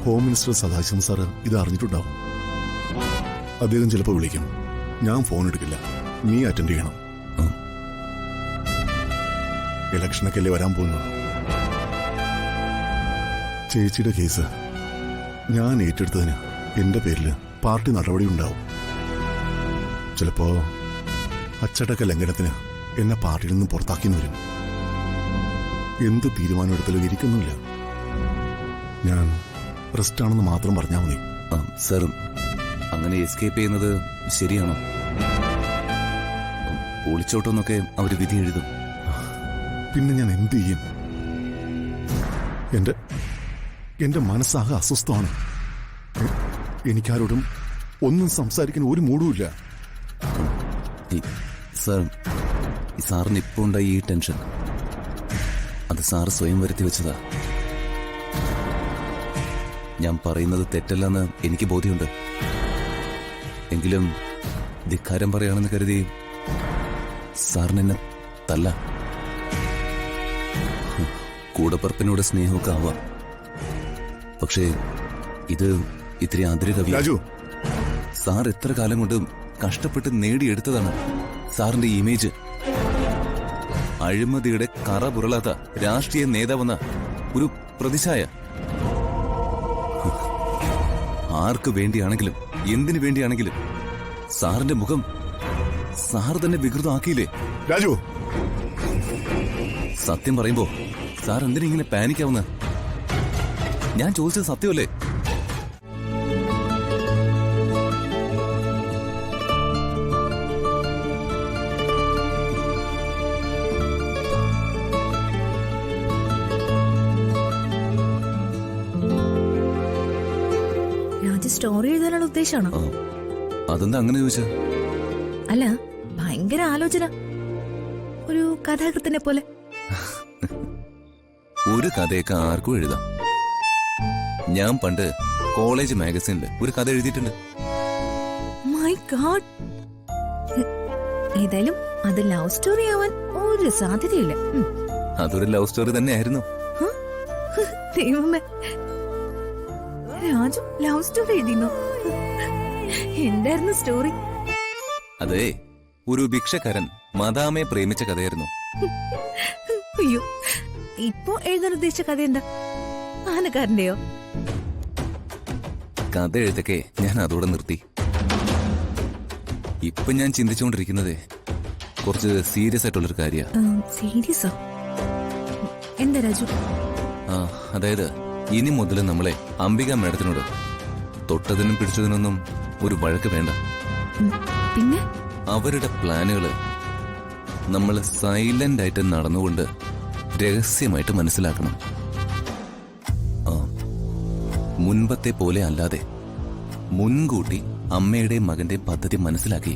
Home minister Sadasivam sir ഇത് അറിഞ്ഞിട്ടുണ്ടാവും. അദ്ദേഹം ചിലപ്പോൾ വിളിക്കും. ഞാൻ ഫോൺ എടുക്കില്ല. നീ അറ്റൻഡ് ചെയ്യണം. ഇലക്ഷനൊക്കെ അല്ലേ വരാൻ പോകുന്നത്. ചേച്ചിയുടെ കേസ് ഞാൻ ഏറ്റെടുത്തതിന് എന്റെ പേരിൽ പാർട്ടി നടപടി ഉണ്ടാവും. ചിലപ്പോ അച്ചടക്ക ലംഘനത്തിന് എന്നെ പാർട്ടിയിൽ നിന്നും പുറത്താക്കിന്ന് വരും. എന്ത് തീരുമാനമെടുത്താലും ഇരിക്കുന്നില്ല. ഞാൻ റെസ്റ്റാണെന്ന് മാത്രം പറഞ്ഞാൽ മതി. സർ, അങ്ങനെ എസ്കേപ്പ് ചെയ്യുന്നത് ശരിയാണോ? ഒളിച്ചോട്ടെന്നൊക്കെ അവര് വിധി എഴുതും. പിന്നെ ഞാൻ എന്ത് ചെയ്യും? എന്റെ മനസ്സാകെ അസ്വസ്ഥമാണ്. എനിക്കാരോടും ഒന്നും സംസാരിക്കാൻ ഒരു മൂടുമില്ല. സർ, സാറിന് ഇപ്പൊ ഉണ്ടായി ഈ ടെൻഷൻ, അത് സാറ് സ്വയം വരുത്തി വെച്ചതാ. ഞാൻ പറയുന്നത് തെറ്റല്ലെന്ന് എനിക്ക് ബോധ്യമുണ്ട്. എങ്കിലും ധിക്കാരം പറയാണെന്ന് കരുതി സാറിനെന്നെ തല്ല. കൂടപ്പറപ്പിനോട് സ്നേഹമൊക്കെ ആവാം, പക്ഷേ ഇത് ഇത്തിരി ആന്തരിക. സാർ എത്ര കാലം കൊണ്ട് കഷ്ടപ്പെട്ട് നേടിയെടുത്തതാണ് സാറിന്റെ ഇമേജ്. അഴിമതിയുടെ കറ പുരളാത്ത രാഷ്ട്രീയ നേതാവെന്ന ഒരു പ്രതിച്ഛായ. ആർക്ക് വേണ്ടിയാണെങ്കിലും എന്തിനു വേണ്ടിയാണെങ്കിലും സാറിന്റെ മുഖം സാർ തന്നെ വികൃതമാക്കിയില്ലേ രാജു? സത്യം പറയുമ്പോ സാർ എന്തിനാ ഇങ്ങനെ പാനിക്കാവുന്ന? ഞാൻ ചോദിച്ചത് സത്യമല്ലേ? സ്റ്റോറി എഴുതാനുള്ള ഉദ്ദേശമാണോ? അതെന്താ അങ്ങനെ ചോദിച്ചാ? അല്ല, ഭയങ്കര ആലോചന, ഒരു കഥാകൃത്തിനെ പോലെ. ഒരു കഥയൊക്കെ ആർക്കും എഴുതാം. ഞാൻ പണ്ട് കോളേജ് മാഗസിനിൽ ഒരു കഥ എഴുതിയിട്ടുണ്ട്. My God! ഏതായാലും അത് ലവ് സ്റ്റോറി ആവാൻ ഒരു സാധ്യതയില്ല. അതൊരു ലവ് സ്റ്റോറി തന്നെയായിരുന്നു. ദൈവമേ, രാജു ലവ് സ്റ്റോറി എഴുതിയോ? എന്തായിരുന്നു സ്റ്റോറി? അതെ, ഒരു ഭിക്ഷക്കാരൻ മദാമയെ പ്രേമിച്ച കഥയായിരുന്നു. അയ്യോ, ഇപ്പൊ എഴുതാൻ ഉദ്ദേശിച്ച കഥ എന്താ? ആനക്കാരന്റെയോ? കഥ എഴുതൊക്കെ ഞാൻ അതോടെ നിർത്തി. ഇപ്പൊ ഞാൻ ചിന്തിച്ചുകൊണ്ടിരിക്കുന്നത് കുറച്ച് സീരിയസ് ആയിട്ടുള്ളൊരു കാര്യ. സീരിയസോ? എന്താ രാജു? അതായത് ഇനി മുതൽ നമ്മളെ അംബിക മേഡത്തിനോട് തൊട്ടതിനും പിടിച്ചതിനൊന്നും ഒരു വഴക്ക് വേണ്ട. പിന്നെ അവരുടെ പ്ലാനുകള് നമ്മൾ സൈലന്റ് ആയിട്ട് നടന്നുകൊണ്ട് രഹസ്യമായിട്ട് മനസ്സിലാക്കണം. മുൻപത്തെ പോലെ അല്ലാതെ മുൻകൂട്ടി അമ്മയുടെ മകന്റെ പദ്ധതി മനസ്സിലാക്കി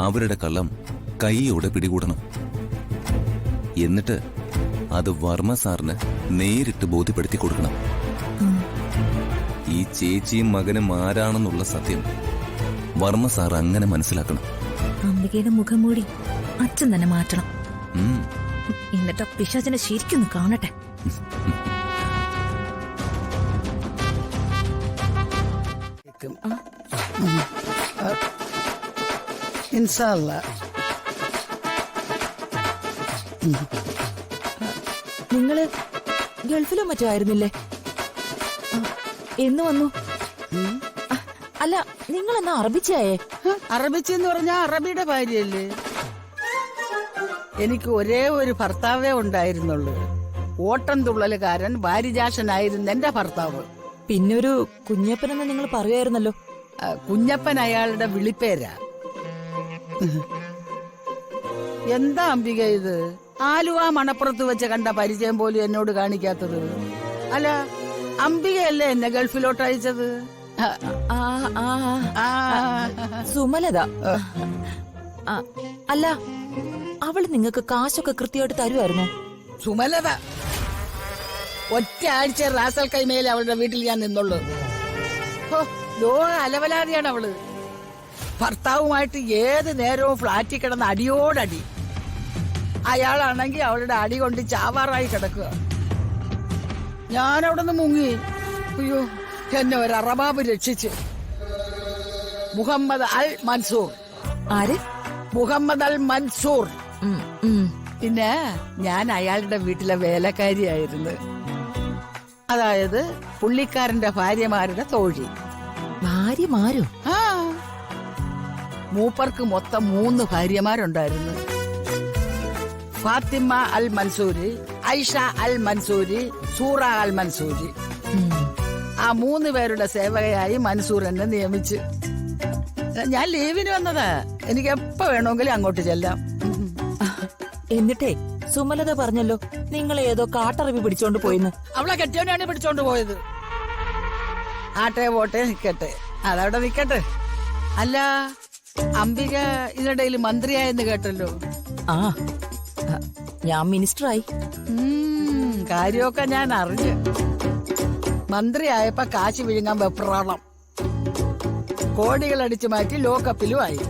അവരുടെ കള്ളം കൈയോടെ പിടികൂടണം. എന്നിട്ട് അത് വർമ്മ സാറിന് നേരിട്ട് ബോധ്യപ്പെടുത്തി കൊടുക്കണം. ഈ ചേച്ചിയും മകനും ആരാണെന്നുള്ള സത്യം വർമ്മ സാർ അങ്ങനെ മനസ്സിലാക്കണം. അംബികയുടെ മുഖം മൂടി അച്ഛൻ തന്നെ മാറ്റണം. എന്നിട്ട് പിശാചിനെ ശരിക്കൊന്ന് കാണട്ടെ. നിങ്ങള് ഗൾഫിലോ മറ്റോ ആയിരുന്നില്ലേ? എന്ന് വന്നു? അല്ല, നിങ്ങൾ എന്നാ അറബിച്ചായേ? അറബിച്ചെന്ന് പറഞ്ഞാ അറബിയുടെ ഭാര്യയല്ലേ? എനിക്ക് ഒരേ ഒരു ഭർത്താവേ ഉണ്ടായിരുന്നുള്ളൂ. ഓട്ടം തുള്ളലുകാരൻ ഭാര്യജാഷനായിരുന്നു എന്റെ ഭർത്താവ്. പിന്നെ ഒരു കുഞ്ഞപ്പനെന്ന് നിങ്ങൾ പറയുമായിരുന്നല്ലോ. കുഞ്ഞപ്പൻ അയാളുടെ വിളിപ്പേരാ. എന്താ അംബിക ഇത്? ആലുവ മണപ്പുറത്ത് വെച്ച് കണ്ട പരിചയം പോലും എന്നോട് കാണിക്കാത്തത്. അല്ല, അംബികയല്ലേ എന്നെ ഗൾഫിലോട്ട് അയച്ചത്? സുമലത. അല്ല, അവള് നിങ്ങൾക്ക് കാശൊക്കെ കൃത്യമായിട്ട് തരുമായിരുന്നോ? സുമലത ഒറ്റ ആഴ്ച റാസൽ കൈമേൽ അവളുടെ വീട്ടിൽ ഞാൻ നിന്നുള്ളൂ. ലോക അലവലാതിയാണ് അവള്. ഭർത്താവുമായിട്ട് ഏത് നേരവും ഫ്ലാറ്റിൽ കിടന്ന് അടിയോടടി. അയാളാണെങ്കിൽ അവളുടെ അടി കൊണ്ട് ചാവാറായി കിടക്കുക. ഞാൻ അവിടെ നിന്ന് മുങ്ങി. അയ്യോ, എന്നെ ഒരു അറബാബ് രക്ഷിച്ച്. മുഹമ്മദ് അൽ മൻസൂർ. ആര്? മുഹമ്മദ് അൽ മൻസൂർ. ഉം, ഉം. പിന്നെ ഞാൻ അയാളുടെ വീട്ടിലെ വേലക്കാരിയായിരുന്നു. അതായത് പുള്ളിക്കാരന്റെ ഭാര്യമാരുടെ തോഴി. ഭാര്യമാരോ? ആ, മൂപ്പർക്ക് മൊത്തം 3 ഭാര്യമാരുണ്ടായിരുന്നു. ഫാത്തിമ അൽ മൻസൂരി, ഐഷ അൽ മൻസൂരി, സൂറ അൽ മൻസൂരി. ഉം. ആ 3 പേരുടെ സേവകയായി മൻസൂർ എന്നെ നിയമിച്ച്. ഞാൻ ലീവിന് വന്നതാ. എനിക്ക് എപ്പോ വേണമെങ്കിലും അങ്ങോട്ട് ചെല്ലാം. എന്നിട്ടേ സുമലത പറഞ്ഞല്ലോ നിങ്ങൾ ഏതോ കാട്ടറബി പിടിച്ചോണ്ട് പോയിന്ന്. അവളെ കെട്ടിയോനാണ് പിടിച്ചോണ്ട് പോയത്. ആട്ടെ പോട്ടെ, നിക്കട്ടെ, അതവിടെ നിക്കട്ടെ. അല്ല, അംബിക ഇതിനിടയിൽ മന്ത്രിയായെന്ന് കേട്ടല്ലോ. ആ ഞാൻ മിനിസ്റ്ററായി. കാര്യമൊക്കെ ഞാൻ അറിഞ്ഞു. മന്ത്രിയായപ്പോ കാശ് വിഴുങ്ങാൻ വെപ്രാളം. കോടികൾ അടിച്ചു മാറ്റി ലോക്കപ്പിലും ആയി.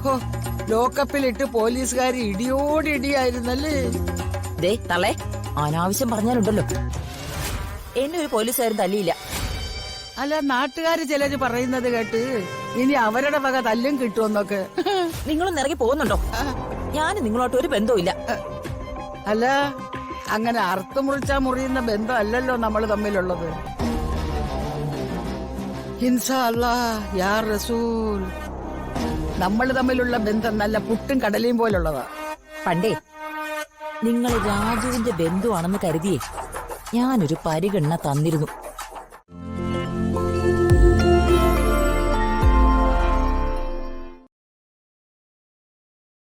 ഹോ, ലോക്കപ്പിലിട്ട് പോലീസുകാർ ഇടിയോടിടിയായിരുന്നല്ലേ. ദേ തള്ളേ, അനാവശ്യം പറഞ്ഞാലുണ്ടല്ലോ. എന്നെ ഒരു പോലീസുകാരും തല്ലിയില്ല. അല്ല, നാട്ടുകാര് ചിലര് പറയുന്നത് കേട്ട് ഇനി അവരുടെ വക തല്ലും കിട്ടുമെന്നൊക്കെ. നിങ്ങളും ഇറങ്ങി പോകുന്നുണ്ടോ? ഞാൻ നിങ്ങളോട്ട് ഒരു ബന്ധവുമില്ല. അല്ല, അങ്ങനെ അർത്ഥ മുറിച്ചാ മുറിയുന്ന ബന്ധം അല്ലല്ലോ നമ്മൾ തമ്മിലുള്ളത്. ഇൻഷാ അല്ലാ യാ റസൂൽ, നമ്മൾ തമ്മിലുള്ള ബന്ധം നല്ല പുട്ടും കടലയും പോലുള്ളതാ. പണ്ടേ നിങ്ങൾ രാജുവിന്റെ ബന്ധുവാണെന്ന് കരുതിയേ ഞാനൊരു പരിഗണന തന്നിരുന്നു.